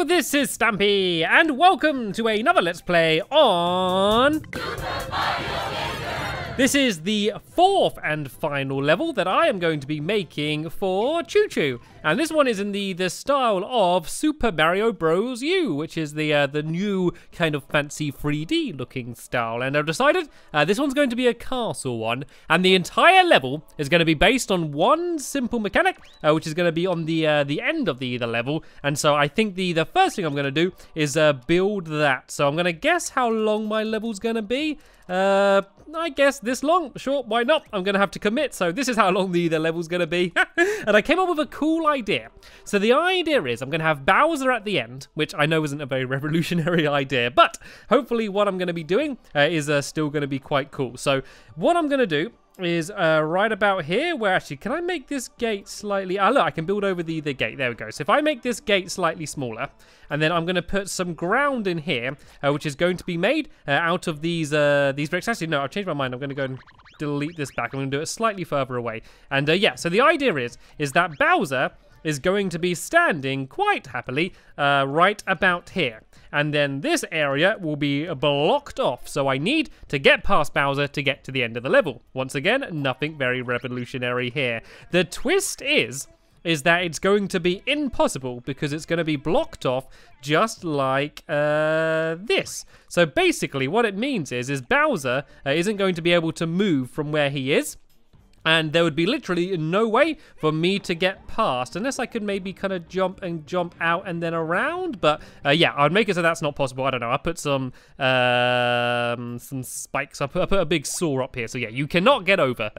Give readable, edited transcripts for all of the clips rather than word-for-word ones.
this is Stampy, and welcome to another Let's Play on... This is the fourth and final level that I am going to be making for Choo Choo. And this one is in the style of Super Mario Bros. U, which is the new kind of fancy 3D looking style. And I've decided this one's going to be a castle one. And the entire level is going to be based on one simple mechanic, which is going to be on the end of the level. And so I think the first thing I'm going to do is build that. So I'm going to guess how long my level's going to be. I guess this long. Sure, why not? I'm going to have to commit. So this is how long the level's going to be. And I came up with a cool idea. So the idea is I'm going to have Bowser at the end, which I know isn't a very revolutionary idea, but hopefully what I'm going to be doing is still going to be quite cool. So what I'm going to do is right about here, where actually, can I make this gate slightly... look, I can build over the gate. There we go. So if I make this gate slightly smaller, and then I'm going to put some ground in here, which is going to be made out of these bricks. Actually, no, I've changed my mind. I'm going to go and delete this back. I'm going to do it slightly further away. And yeah, so the idea is that Bowser is going to be standing quite happily right about here. And then this area will be blocked off. So I need to get past Bowser to get to the end of the level. Once again, nothing very revolutionary here. The twist is that it's going to be impossible because it's going to be blocked off just like this. So basically what it means is Bowser isn't going to be able to move from where he is. And there would be literally no way for me to get past, unless I could maybe kind of jump out and then around. But yeah, I'd make it so that's not possible. I don't know. I put some spikes. I put a big saw up here. So yeah, you cannot get over.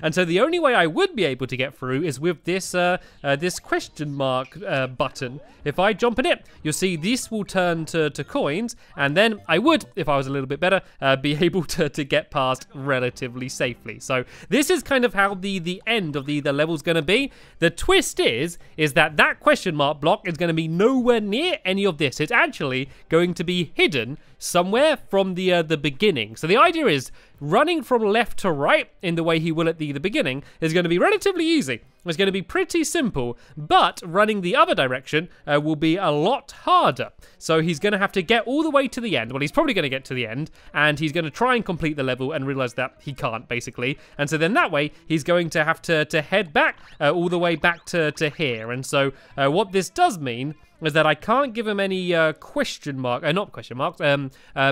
And so the only way I would be able to get through is with this this question mark button. If I jump in it, you'll see this will turn to coins, and then I would, if I was a little bit better, be able to get past relatively safely. So this is kind of how the end of the level's going to be. The twist is that question mark block is going to be nowhere near any of this. It's actually going to be hidden somewhere from the beginning. So the idea is running from left to right in the way he will at the beginning is going to be relatively easy. It's going to be pretty simple, but running the other direction will be a lot harder. So he's going to have to get all the way to the end. Well, he's probably going to get to the end, and he's going to try and complete the level and realize that he can't, basically. And so then that way, he's going to have to head back all the way back to here. And so what this does mean is that I can't give him any not question marks,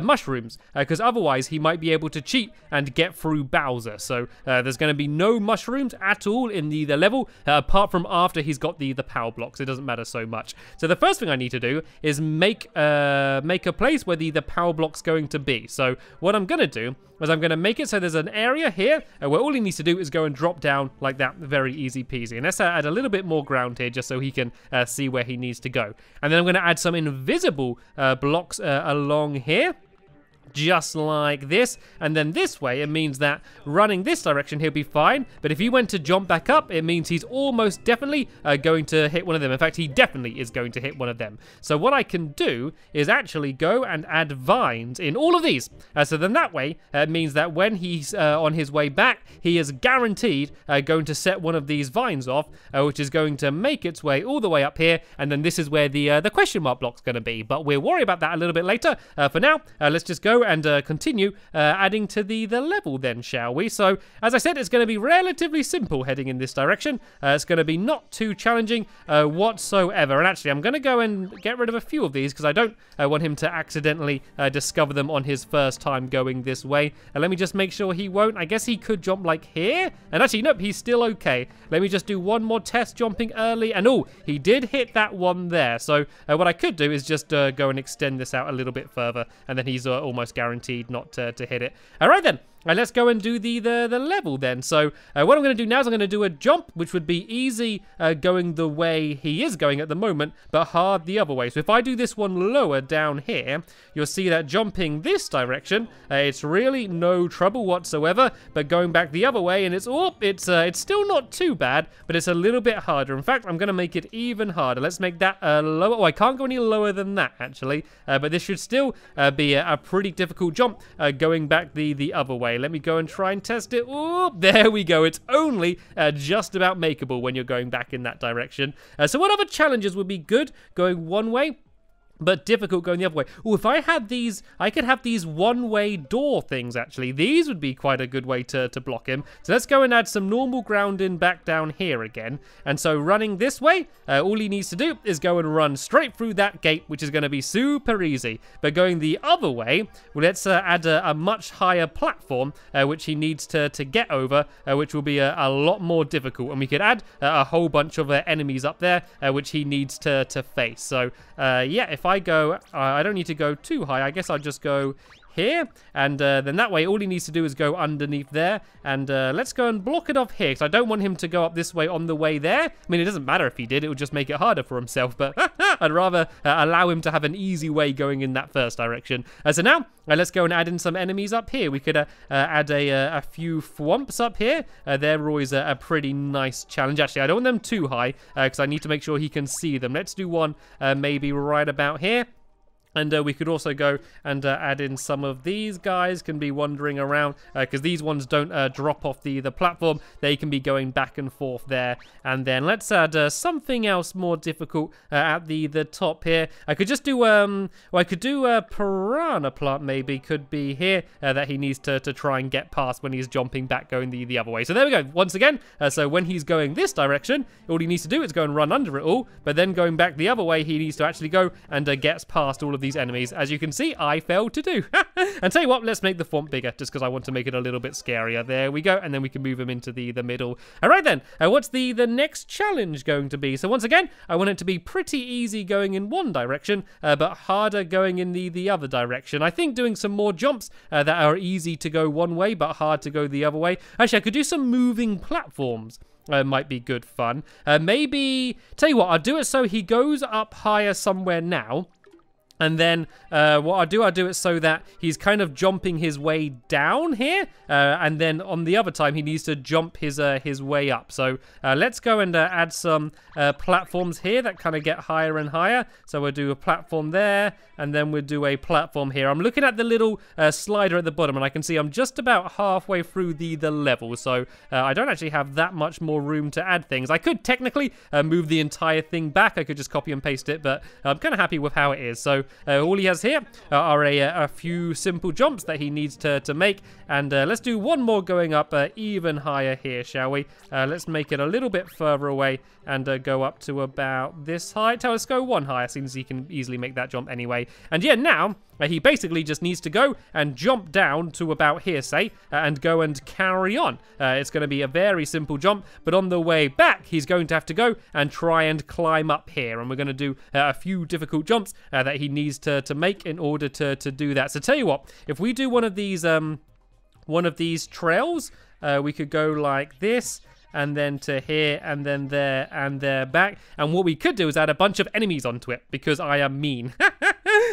mushrooms, because otherwise he might be able to cheat and get through Bowser. So there's going to be no mushrooms at all in the level, apart from after he's got the power blocks. It doesn't matter so much. So the first thing I need to do is make a place where the power block's going to be. So what I'm going to do is I'm going to make it so there's an area here where all he needs to do is go and drop down like that, very easy peasy. And let's add a little bit more ground here just so he can see where he needs to go. And then I'm going to add some invisible blocks along here, just like this. And then this way, it means that running this direction, he'll be fine. But if he went to jump back up, it means he's almost definitely going to hit one of them. In fact, he definitely is going to hit one of them. So what I can do is actually go and add vines in all of these. So then that way, it means that when he's on his way back, he is guaranteed going to set one of these vines off, which is going to make its way all the way up here. And then this is where the question mark block's going to be. But we'll worry about that a little bit later. For now, let's just go and continue adding to the level then, shall we? So as I said, it's going to be relatively simple heading in this direction. It's going to be not too challenging whatsoever. And actually, I'm going to go and get rid of a few of these because I don't want him to accidentally discover them on his first time going this way. And let me just make sure he won't. I guess he could jump like here. And actually, nope, he's still okay. Let me just do one more test jumping early. And oh, he did hit that one there. So what I could do is just go and extend this out a little bit further. And then he's almost guaranteed not to hit it. All right then. Let's go and do the level then. So what I'm going to do now is I'm going to do a jump, which would be easy going the way he is going at the moment, but hard the other way. So if I do this one lower down here, you'll see that jumping this direction, it's really no trouble whatsoever. But going back the other way, and it's still not too bad, but it's a little bit harder. In fact, I'm going to make it even harder. Let's make that lower. Oh, I can't go any lower than that actually, but this should still be a pretty difficult jump going back the other way. Let me go and try and test it. Oh, there we go. It's only just about makeable when you're going back in that direction. So what other challenges would be good going one way? but difficult going the other way. Oh, if I had these, I could have these one-way door things, actually. These would be quite a good way to block him. So let's go and add some normal ground in back down here again. And so running this way, all he needs to do is go and run straight through that gate, which is going to be super easy. But going the other way, well, let's add a much higher platform, which he needs to get over, which will be a lot more difficult. And we could add a whole bunch of enemies up there, which he needs to face. So, yeah, if I go, I don't need to go too high. I guess I'll just go here, and then that way all he needs to do is go underneath there, and let's go and block it off here, because I don't want him to go up this way on the way there. I mean, it doesn't matter if he did, it would just make it harder for himself, but I'd rather allow him to have an easy way going in that first direction. So now, let's go and add in some enemies up here. We could add a few thwomps up here. They're always a pretty nice challenge. Actually, I don't want them too high, because I need to make sure he can see them. Let's do one maybe right about here. And we could also go and add in some of these guys, can be wandering around, because these ones don't drop off the platform. They can be going back and forth there. And then let's add something else more difficult at the top here. I could just do, well, I could do a piranha plant maybe, could be here, that he needs to try and get past when he's jumping back going the other way. So there we go, once again. So when he's going this direction, all he needs to do is go and run under it all, but then going back the other way, he needs to actually go and gets past all of these enemies. As you can see, I failed to do. And tell you what, let's make the font bigger, just because I want to make it a little bit scarier. There we go, and then we can move him into the middle. All right then, what's the next challenge going to be? So once again, I want it to be pretty easy going in one direction, but harder going in the other direction. I think doing some more jumps that are easy to go one way, but hard to go the other way. Actually, I could do some moving platforms. Might be good fun. Maybe, tell you what, I'll do it so he goes up higher somewhere now. And then what I'll do it so that he's kind of jumping his way down here, and then on the other time he needs to jump his way up. So let's go and add some platforms here that kind of get higher and higher. So we'll do a platform there, and then we'll do a platform here. I'm looking at the little slider at the bottom, and I can see I'm just about halfway through the level. So I don't actually have that much more room to add things. I could technically move the entire thing back. I could just copy and paste it, but I'm kind of happy with how it is. So all he has here are a few simple jumps that he needs to make, and let's do one more going up even higher here, shall we? Let's make it a little bit further away and go up to about this height. Let's go one higher, since he can easily make that jump anyway. And yeah, now he basically just needs to go and jump down to about here, say, and go and carry on. It's going to be a very simple jump, but on the way back, he's going to have to go and try and climb up here. And we're going to do a few difficult jumps that he needs to make in order to do that. So tell you what, if we do one of these trails, we could go like this, and then to here, and then there, and there back. And what we could do is add a bunch of enemies onto it, because I am mean.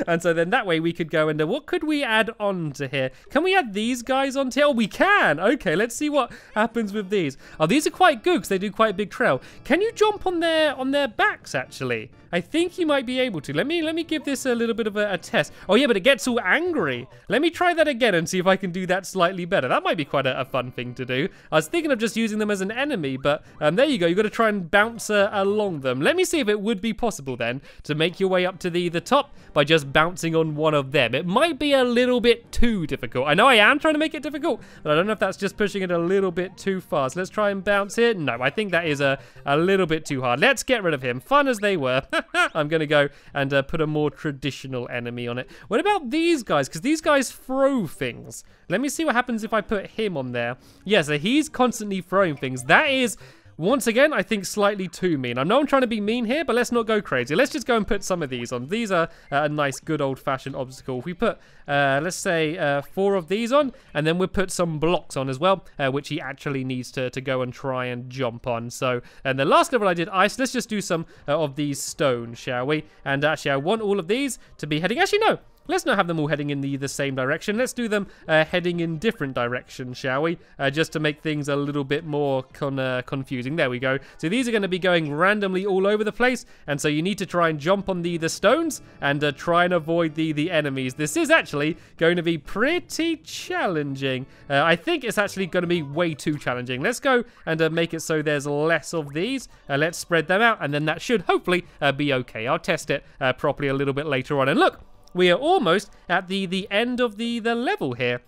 And so then that way we could go into, what could we add on to here? Can we add these guys onto here? Oh, we can. Okay, let's see what happens with these. Oh, these are quite good because they do quite a big trail. Can you jump on their backs, actually? I think you might be able to. Let me give this a little bit of a test. Oh yeah, but it gets all angry. Let me try that again and see if I can do that slightly better. That might be quite a fun thing to do. I was thinking of just using them as an enemy, but there you go. You've got to try and bounce along them. Let me see if it would be possible then to make your way up to the top by just bouncing on one of them. It might be a little bit too difficult. I know I am trying to make it difficult, but I don't know if that's just pushing it a little bit too far. So let's try and bounce here. No, I think that is a little bit too hard. Let's get rid of him. Fun as they were. I'm going to go and put a more traditional enemy on it. What about these guys? Because these guys throw things. Let me see what happens if I put him on there. Yeah, so he's constantly throwing things. That is, once again, I think slightly too mean. I know I'm trying to be mean here, but let's not go crazy. Let's just go and put some of these on. These are a nice, good old-fashioned obstacle. If we put, let's say, 4 of these on, and then we'll put some blocks on as well, which he actually needs to go and try and jump on. So, and the last level I did ice. Let's just do some of these stones, shall we? And actually, I want all of these to be heading. Actually, no. let's not have them all heading in the same direction. Let's do them heading in different directions, shall we? Just to make things a little bit more confusing. There we go. So these are going to be going randomly all over the place, and so you need to try and jump on the stones and try and avoid the enemies. This is actually going to be pretty challenging. I think it's actually going to be way too challenging. Let's go and make it so there's less of these. Let's spread them out, and then that should hopefully be okay. I'll test it properly a little bit later on. And look, we are almost at the end of the level here.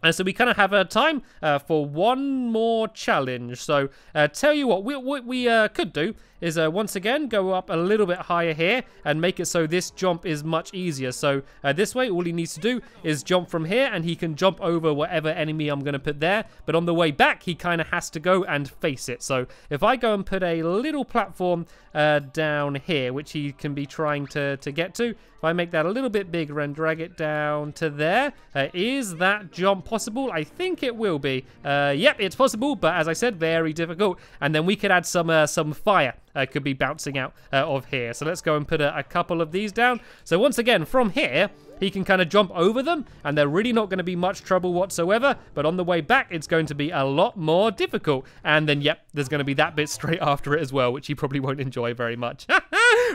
And so we kind of have time for one more challenge. So tell you what we could do is once again go up a little bit higher here and make it so this jump is much easier. So this way, all he needs to do is jump from here, and he can jump over whatever enemy I'm going to put there. But on the way back, he kind of has to go and face it. So if I go and put a little platform down here, which he can be trying to get to, if I make that a little bit bigger and drag it down to there, is that jump possible? I think it will be. Yep, it's possible, but as I said, very difficult. And then we could add some fire. Could be bouncing out of here. So let's go and put a couple of these down. So once again, from here, he can kind of jump over them, and they're really not going to be much trouble whatsoever. But on the way back, it's going to be a lot more difficult. And then, yep, there's going to be that bit straight after it as well, which he probably won't enjoy very much.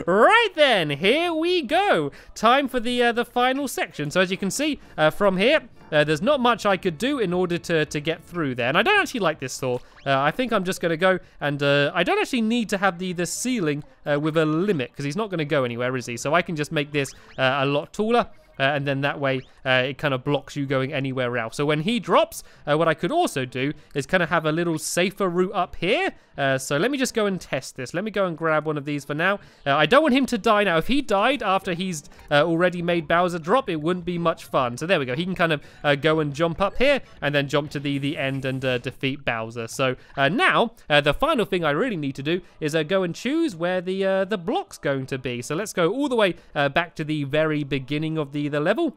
Right then, here we go. Time for the final section. So as you can see from here, there's not much I could do in order to get through there. And I don't actually like this Thor. I think I'm just going to go and I don't actually need to have the ceiling with a limit, because he's not going to go anywhere, is he? So I can just make this a lot taller. And then that way it kind of blocks you going anywhere else. So when he drops, what I could also do is kind of have a little safer route up here. So let me just go and test this. Let me go and grab one of these for now. I don't want him to die now. If he died after he's already made Bowser drop, it wouldn't be much fun. So there we go. He can kind of go and jump up here and then jump to the end and defeat Bowser. So now the final thing I really need to do is go and choose where the block's going to be. So let's go all the way back to the very beginning of the level.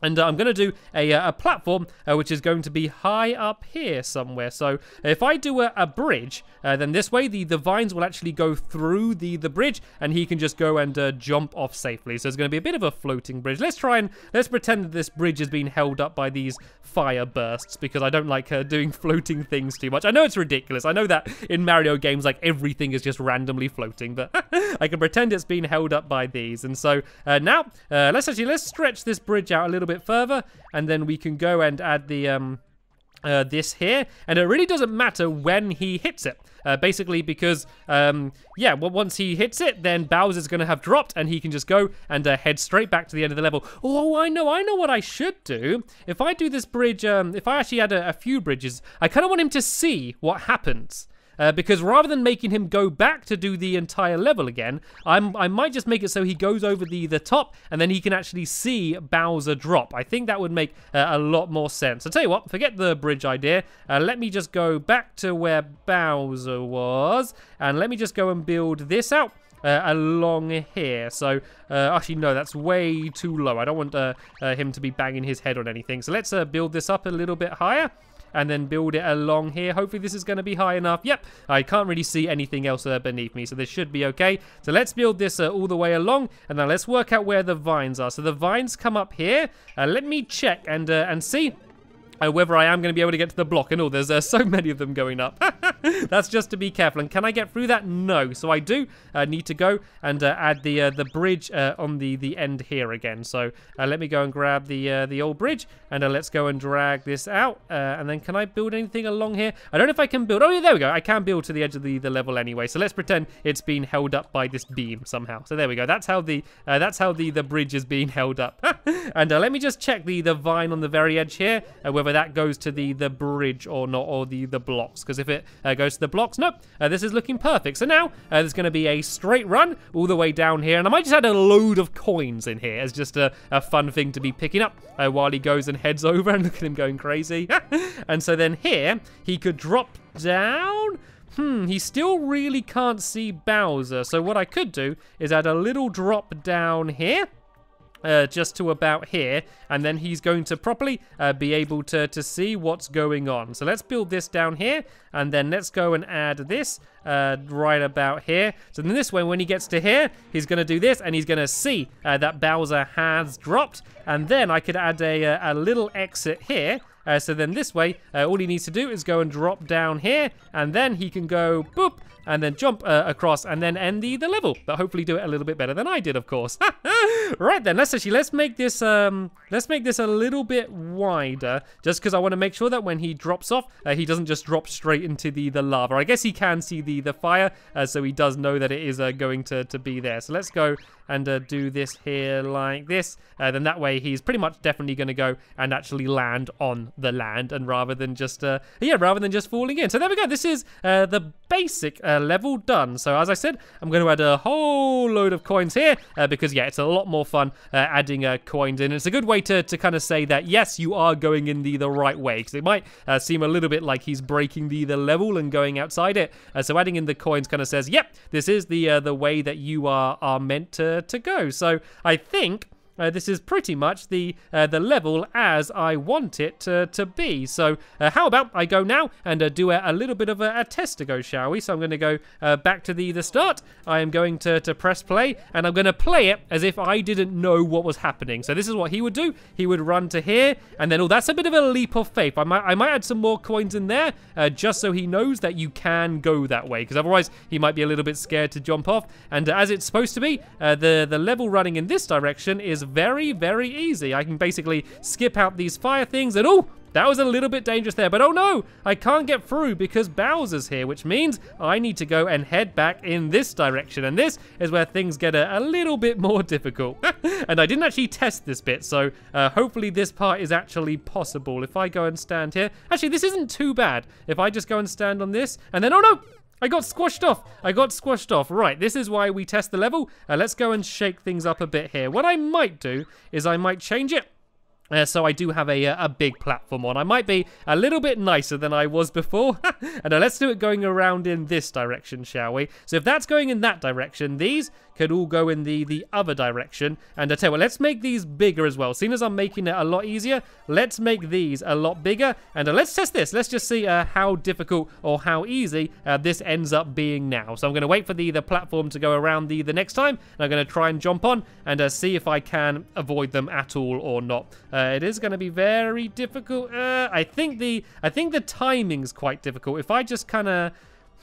And I'm going to do a platform which is going to be high up here somewhere. So if I do a bridge, then this way the vines will actually go through the bridge, and he can just go and jump off safely. So it's going to be a bit of a floating bridge. Let's pretend that this bridge is being held up by these fire bursts, because I don't like doing floating things too much. I know it's ridiculous. I know that in Mario games, like, everything is just randomly floating, but I can pretend it's being held up by these. And so now let's stretch this bridge out a little bit further, and then we can go and add the this here, and it really doesn't matter when he hits it, basically, because yeah, well, once he hits it, then Bowser's gonna have dropped, and he can just go and head straight back to the end of the level. Oh, I know what I should do. If I do this bridge, if I actually add a few bridges, I kind of want him to see what happens. Because rather than making him go back to do the entire level again, I might just make it so he goes over the top, and then he can actually see Bowser drop. I think that would make a lot more sense. I'll tell you what, forget the bridge idea. Let me just go back to where Bowser was, and let me just go and build this out along here. So actually, no, that's way too low. I don't want him to be banging his head on anything. So let's build this up a little bit higher, and then build it along here. Hopefully this is going to be high enough. Yep, I can't really see anything else beneath me, so this should be okay. So let's build this all the way along, and now let's work out where the vines are. So the vines come up here. Let me check and see whether I am going to be able to get to the block. And there's so many of them going up. That's just to be careful. And can I get through that? No. So I do need to go and add the bridge on the end here again. So let me go and grab the old bridge, and let's go and drag this out. And then can I build anything along here? I don't know if I can build. Oh yeah, there we go. I can build to the edge of the level anyway. So let's pretend it's being held up by this beam somehow. So there we go. That's how the bridge is being held up. And let me just check the vine on the very edge here, whether that goes to the bridge or not, or the blocks. Because if it goes to the blocks, nope, this is looking perfect. So now there's going to be a straight run all the way down here, and I might just add a load of coins in here as just a fun thing to be picking up while he goes and heads over. And look at him going crazy. And so then here he could drop down. He still really can't see Bowser. So what I could do is add a little drop down here. just to about here, and then he's going to properly be able to see what's going on. So let's build this down here, and then let's go and add this right about here. So then this way, when he gets to here, he's going to do this, and he's going to see that Bowser has dropped, and then I could add a little exit here. So then this way, all he needs to do is go and drop down here, and then he can go boop, and then jump across, and then end the level. But hopefully do it a little bit better than I did, of course. Right then, let's make this a little bit wider, just because I want to make sure that when he drops off, he doesn't just drop straight into the lava. I guess he can see the fire, so he does know that it is going to be there. So let's go and do this here like this. Then that way he's pretty much definitely going to go and actually land on the land, and rather than just falling in. So there we go. This is the basic level done. So as I said, I'm going to add a whole load of coins here because yeah, it's a lot more fun adding coins in. It's a good way to kind of say that yes, you are going in the right way, because it might seem a little bit like he's breaking the level and going outside it. So adding in the coins kind of says, yep, this is the way that you are meant to go. So I think this is pretty much the level as I want it to be. So how about I go now and do a little bit of a test to go, shall we? So I'm going to go back to the start. I am going to press play, and I'm going to play it as if I didn't know what was happening. So this is what he would do. He would run to here, and then, oh, that's a bit of a leap of faith. I might add some more coins in there just so he knows that you can go that way, because otherwise he might be a little bit scared to jump off. And as it's supposed to be, the level running in this direction is very, very easy. I can basically skip out these fire things, and oh, that was a little bit dangerous there, but oh no, I can't get through because Bowser's here, which means I need to go and head back in this direction, and this is where things get a little bit more difficult. And I didn't actually test this bit, so hopefully this part is actually possible. If I go and stand here, actually this isn't too bad. If I just go and stand on this, and then, oh no, I got squashed off. Right, this is why we test the level. Let's go and shake things up a bit here. What I might do is I might change it. So I do have a big platform on. I might be a little bit nicer than I was before. And let's do it going around in this direction, shall we? So if that's going in that direction, these could all go in the other direction. And I tell you what, let's make these bigger as well. Seeing as I'm making it a lot easier, let's make these a lot bigger. And let's test this. Let's just see how difficult or how easy this ends up being now. So I'm going to wait for the platform to go around the next time. And I'm going to try and jump on and see if I can avoid them at all or not. It is going to be very difficult. I think the timing's quite difficult. If I just kind of...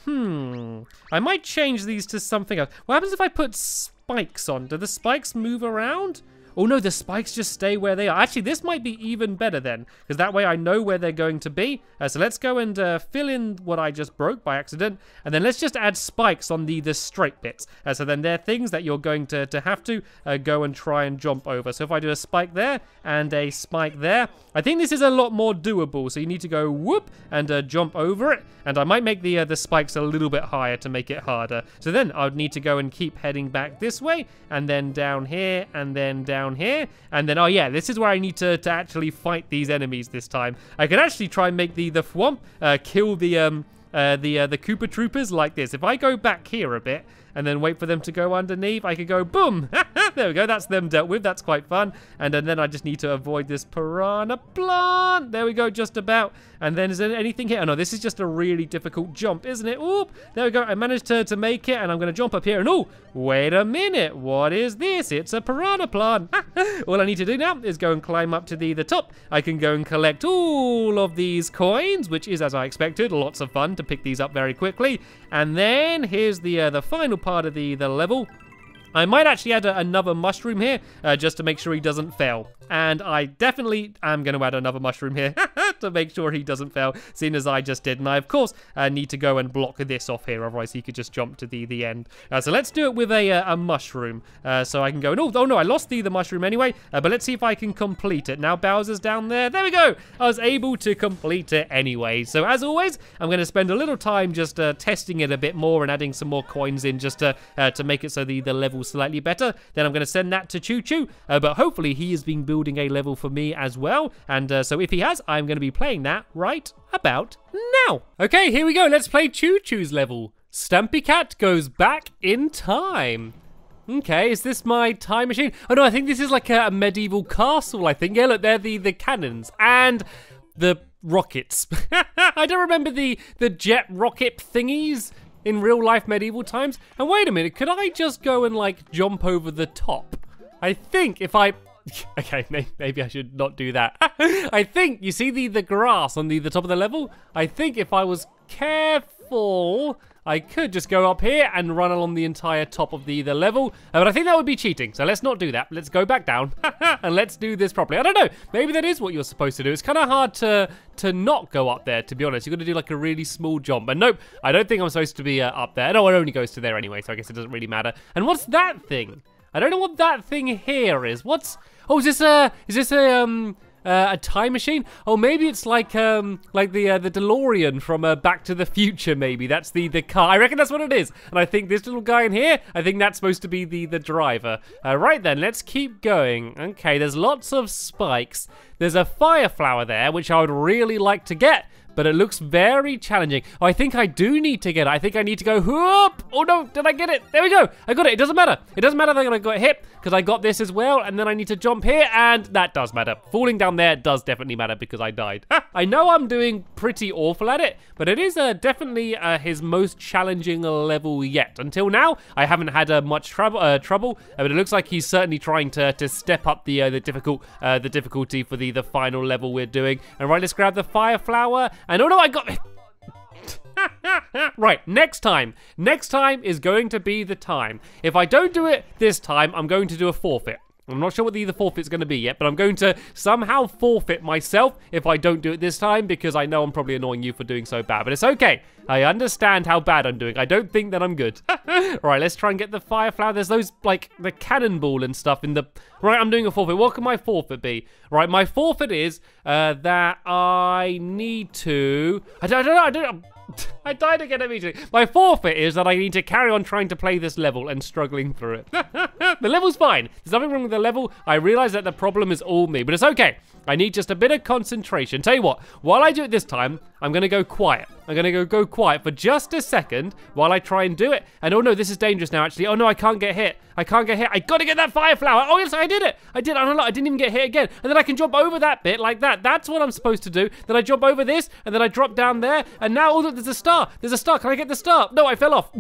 I might change these to something else. What happens if I put spikes on? Do the spikes move around? Oh no, the spikes just stay where they are. Actually, this might be even better then, because that way I know where they're going to be. So let's go and fill in what I just broke by accident, and then let's just add spikes on the straight bits. So then they're things that you're going to have to go and try and jump over. So if I do a spike there and a spike there, I think this is a lot more doable. So you need to go whoop and jump over it, and I might make the spikes a little bit higher to make it harder. So then I would need to go and keep heading back this way, and then down here, and then down here, and then, oh yeah, this is where I need to actually fight these enemies this time. I can actually try and make the Thwomp kill the Koopa Troopers like this. If I go back here a bit and then wait for them to go underneath, I could go boom. There we go, that's them dealt with. That's quite fun. And then I just need to avoid this piranha plant. There we go, just about. And then is there anything here? Oh no, this is just a really difficult jump, isn't it? Oop, there we go. I managed to make it, and I'm going to jump up here. And oh, wait a minute. What is this? It's a piranha plant. All I need to do now is go and climb up to the top. I can go and collect all of these coins, which is, as I expected, lots of fun to pick these up very quickly. And then here's the final part of the level. I might actually add another mushroom here, just to make sure he doesn't fail. And I definitely am going to add another mushroom here to make sure he doesn't fail, seeing as I just did. And I, of course, need to go and block this off here, otherwise he could just jump to the end. So let's do it with a mushroom. So I can go, oh no, I lost the mushroom anyway, but let's see if I can complete it. Now Bowser's down there. There we go. I was able to complete it anyway. So as always, I'm going to spend a little time just testing it a bit more and adding some more coins in just to make it so the level's slightly better. Then I'm going to send that to Choo Choo, but hopefully he has been building a level for me as well. And so if he has, I'm going to be playing that right about now. Okay, here we go. Let's play Choo Choo's level. Stampy Cat goes back in time. Okay, is this my time machine? Oh no, I think this is like a medieval castle, I think. Yeah, look, they're the cannons and the rockets. I don't remember the jet rocket thingies in real life medieval times. And wait a minute, could I just go and like jump over the top? I think if I... Okay, maybe I should not do that. I think, you see the grass on the top of the level? I think if I was careful, I could just go up here and run along the entire top of the level. But I think that would be cheating, so let's not do that. Let's go back down and let's do this properly. I don't know, maybe that is what you're supposed to do. It's kind of hard to not go up there, to be honest. You've got to do like a really small jump. And nope, I don't think I'm supposed to be up there. No, it only goes to there anyway, so I guess it doesn't really matter. And what's that thing? I don't know what that thing here is. What's... Oh, is this a time machine? Oh, maybe it's like the DeLorean from Back to the Future. Maybe that's the car. I reckon that's what it is. And I think this little guy in here, I think that's supposed to be the driver. Right then, let's keep going. Okay, there's lots of spikes. There's a fire flower there, which I would really like to get, but it looks very challenging. Oh, I think I do need to get it. I think I need to go whoop. Oh no, did I get it? There we go. I got it. It doesn't matter. It doesn't matter that I got hit because I got this as well, and then I need to jump here, and that does matter. Falling down there does definitely matter because I died. I know I'm doing pretty awful at it, but it is definitely his most challenging level yet. Until now, I haven't had much trouble, but it looks like he's certainly trying to step up the difficulty for the final level we're doing. And right, let's grab the fire flower. And oh no, I got... Right, next time is going to be the time. If I don't do it this time, I'm going to do a forfeit. I'm not sure what the forfeit's going to be yet, but I'm going to somehow forfeit myself if I don't do it this time, because I know I'm probably annoying you for doing so bad. But it's okay. I understand how bad I'm doing. I don't think that I'm good. Right, let's try and get the fire flower. There's those, like, the cannonball and stuff in the... Right, I'm doing a forfeit. What can my forfeit be? Right, my forfeit is that I need to... I don't know. I died again immediately. My forfeit is that I need to carry on trying to play this level and struggling through it. The level's fine. There's nothing wrong with the level. I realize that the problem is all me, but it's okay. I need just a bit of concentration. Tell you what, while I do it this time, I'm going to go quiet. I'm going to go quiet for just a second while I try and do it. And oh no, this is dangerous now, actually. Oh no, I can't get hit. I can't get hit. I got to get that fire flower. Oh yes, I did it. I did. Oh no, I didn't even get hit again. And then I can jump over that bit like that. That's what I'm supposed to do. Then I jump over this, and then I drop down there. And now, oh look, there's a star. There's a star. Can I get the star? No, I fell off.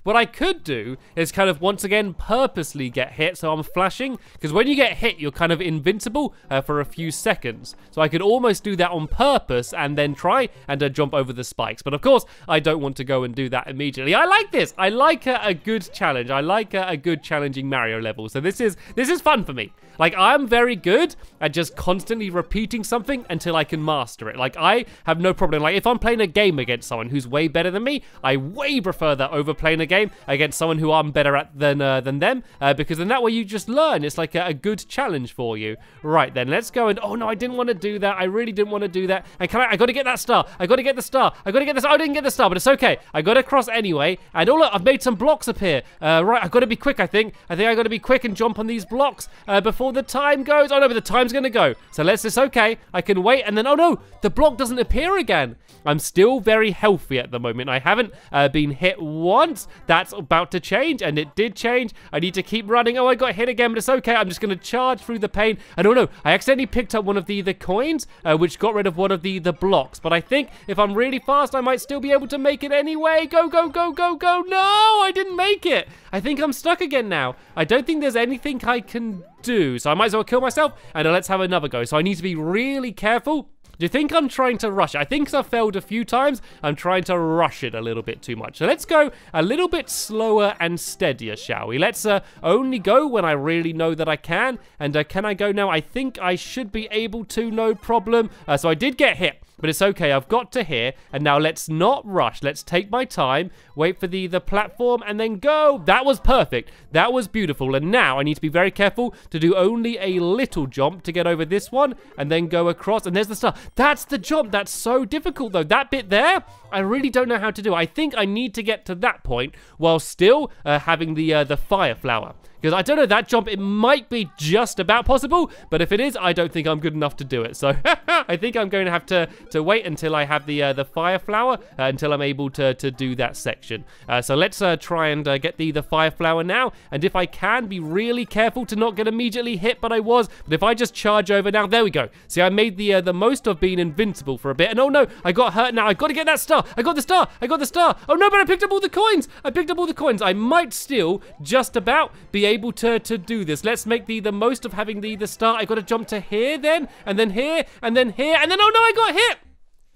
What I could do is kind of once again purposely get hit, so I'm flashing, because when you get hit, you're kind of invincible for a few seconds. So I could almost do that on purpose and then try and jump over the spikes. But of course, I don't want to go and do that immediately. I like this. I like a good challenge. I like a good challenging Mario level. So this is fun for me. Like, I'm very good at just constantly repeating something until I can master it. Like, I have no problem. Like, if I'm playing a game against someone who's way better than me, I way prefer that over playing a game against someone who I'm better at than them, because then that way you just learn. It's like a good challenge for you. Right then, let's go and... Oh no, I didn't want to do that. I really didn't want to do that. And I got to get that star. I got to get the star. I got to get this. Oh, I didn't get the star, but it's okay. I got to cross anyway. And oh look, I've made some blocks appear. Right, I've got to be quick, I think. I got to be quick and jump on these blocks before the time goes. Oh no, but the time's going to go. So it's okay. I can wait, and then, oh no, the block doesn't appear again. I'm still very healthy at the moment. I haven't been hit once. That's about to change, and it did change. I need to keep running. Oh, I got hit again, but it's okay. I'm just going to charge through the pain. And oh no, I accidentally picked up one of the coins, which got rid of one of the blocks. But I think if I'm really fast, I might still be able to make it anyway. Go, go, go, go, go. No, I didn't make it. I think I'm stuck again now. I don't think there's anything I can do, so I might as well kill myself, and let's have another go. So I need to be really careful. Do you think I'm trying to rush it? I think I've failed a few times. I'm trying to rush it a little bit too much. So let's go a little bit slower and steadier, shall we? Let's only go when I really know that I can. And can I go now? I think I should be able to, no problem. So I did get hit, but it's okay. I've got to here. And now let's not rush. Let's take my time, wait for the platform, and then go. That was perfect. That was beautiful. And now I need to be very careful to do only a little jump to get over this one, and then go across. And there's the star. That's the jump. That's so difficult, though. That bit there, I really don't know how to do. I think I need to get to that point while still having the fire flower. because I don't know, that jump, it might be just about possible, but if it is, I don't think I'm good enough to do it. So I think I'm going to have to wait until I have the fire flower, until I'm able to do that section. So let's try and get the fire flower now, and if I can, be really careful to not get immediately hit, but I was. But if I just charge over now, there we go. See, I made the most of being invincible for a bit, and oh no, I got hurt now. I got to get that star. I got the star. I got the star. Oh no, but I picked up all the coins. I picked up all the coins. I might still just about be able to do this. Let's make the most of having the star. I got to jump to here then, and then here, and then here, and then oh no, I got hit.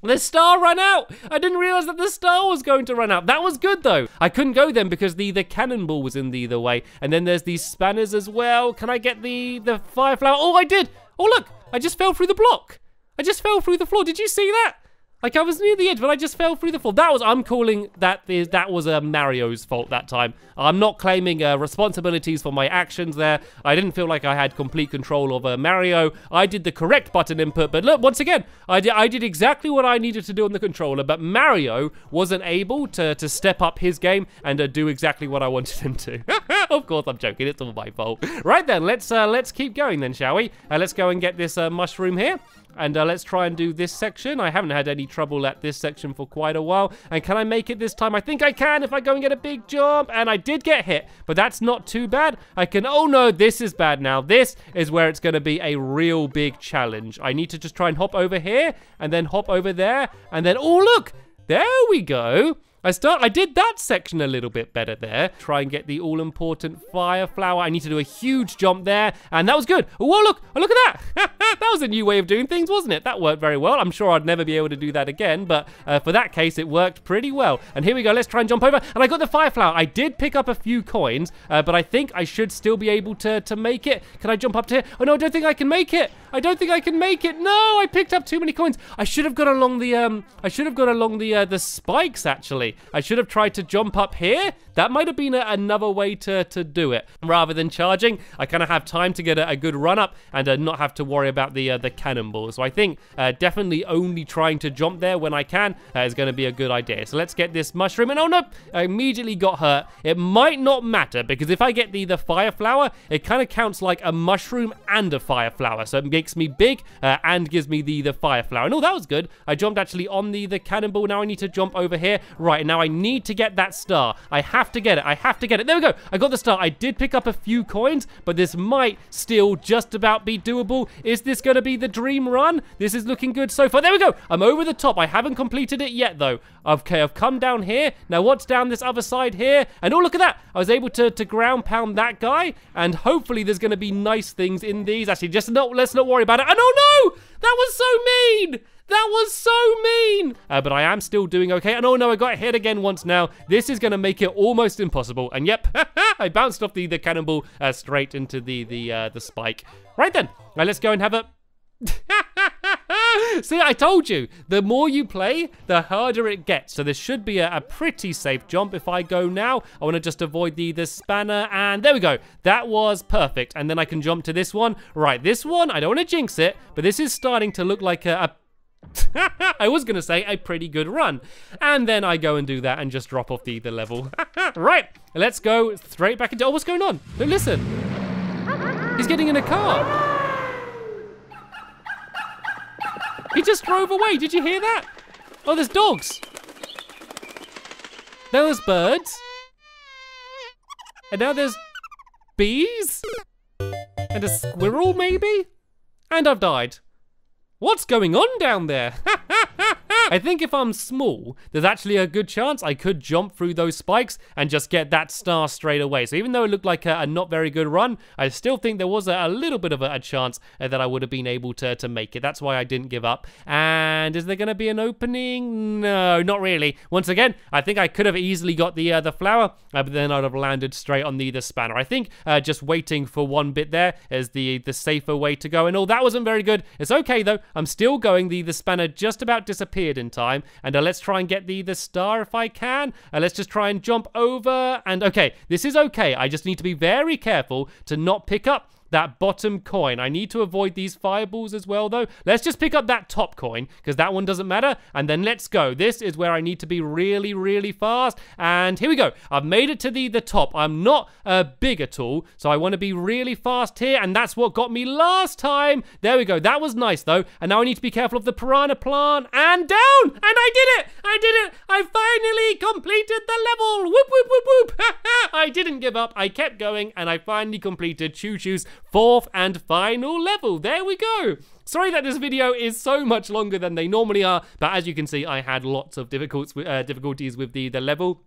The star ran out. I didn't realize that the star was going to run out. That was good though. I couldn't go then because the cannonball was in the way. And then there's these spanners as well. Can I get the fire flower? Oh, I did. Oh, look. I just fell through the block. I just fell through the floor. Did you see that? Like, I was near the edge, but I just fell through the floor. I'm calling that was Mario's fault that time. I'm not claiming responsibilities for my actions there. I didn't feel like I had complete control of Mario. I did the correct button input, but look, once again, I did exactly what I needed to do on the controller, but Mario wasn't able to step up his game and do exactly what I wanted him to. Of course, I'm joking. It's all my fault. Right then, let's keep going then, shall we? Let's go and get this mushroom here. And let's try and do this section. I haven't had any trouble at this section for quite a while. And can I make it this time? I think I can if I go and get a big jump. And I did get hit, but that's not too bad. I can, oh no, this is bad now. This is where it's going to be a real big challenge. I need to just try and hop over here and then hop over there. And then, oh look, there we go. I did that section a little bit better there. Try and get the all-important fire flower. I need to do a huge jump there, and that was good. Oh, look at that. That was a new way of doing things, wasn't it? That worked very well. I'm sure I'd never be able to do that again, but for that case, it worked pretty well. And here we go. Let's try and jump over, and I got the fire flower. I did pick up a few coins, but I think I should still be able to make it. Can I jump up to here? Oh, no, I don't think I can make it. I don't think I can make it. No, I picked up too many coins. I should have gone along the spikes, actually. I should have tried to jump up here. That might have been another way to do it. Rather than charging, I kind of have time to get a good run up and not have to worry about the cannonball. So I think definitely only trying to jump there when I can is going to be a good idea. So let's get this mushroom. And oh no, I immediately got hurt. It might not matter because if I get the fire flower, it kind of counts like a mushroom and a fire flower. So it makes me big and gives me the fire flower. And oh, that was good. I jumped actually on the cannonball. Now I need to jump over here. Right, now I need to get that star. I have to get it. I have to get it. There we go. I got the star. I did pick up a few coins, but this might still just about be doable. Is this going to be the dream run? This is looking good so far. There we go. I'm over the top. I haven't completed it yet, though. Okay, I've come down here. Now, what's down this other side here? And oh, look at that. I was able to ground pound that guy, and hopefully there's going to be nice things in these. Actually, let's not worry about it. And oh, no! That was so mean! That was so mean! But I am still doing okay. And oh no, I got hit again once now. This is going to make it almost impossible. And yep, I bounced off the cannonball straight into the spike. Right then, now let's go and have a... See, I told you, the more you play, the harder it gets. So this should be a pretty safe jump if I go now. I want to just avoid the spanner, and there we go. That was perfect. And then I can jump to this one. Right, this one, I don't want to jinx it, but this is starting to look like I was going to say a pretty good run. And then I go and do that and just drop off the level. Right, let's go straight back into... Oh, what's going on? No, listen. He's getting in a car. He just drove away. Did you hear that? Oh, there's dogs. Now there's birds. And now there's bees. And a squirrel, maybe? And I've died. What's going on down there? I think if I'm small, there's actually a good chance I could jump through those spikes and just get that star straight away. So even though it looked like a not very good run, I still think there was a little bit of a chance that I would have been able to make it. That's why I didn't give up. And is there going to be an opening? No, not really. Once again, I think I could have easily got the flower, but then I'd have landed straight on the spanner. I think just waiting for one bit there is the safer way to go. And oh, that wasn't very good. It's okay though. I'm still going. The spanner just about disappeared in time, and let's try and get the star if I can. Let's just try and jump over, and okay, this is okay. I just need to be very careful to not pick up that bottom coin. I need to avoid these fireballs as well, though. Let's just pick up that top coin, because that one doesn't matter. And then let's go. This is where I need to be really, really fast. And here we go. I've made it to the top. I'm not big at all, so I want to be really fast here. And that's what got me last time. There we go. That was nice, though. And now I need to be careful of the piranha plant. And down! And I did it! I did it! I finally completed the level! Whoop, whoop, whoop, whoop! I didn't give up. I kept going, and I finally completed Choo Choo's 4th and final level. There we go. Sorry that this video is so much longer than they normally are, but as you can see, I had lots of difficulties with the level.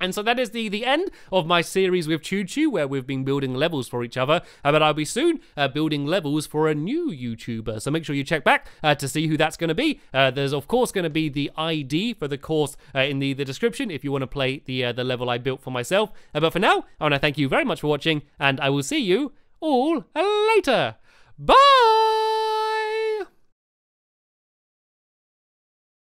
And so that is the end of my series with Choo Choo, where we've been building levels for each other. But I'll be soon building levels for a new YouTuber. So make sure you check back to see who that's going to be. There's, of course, going to be the ID for the course in the description if you want to play the level I built for myself. But for now, I want to thank you very much for watching, and I will see you all later. Bye!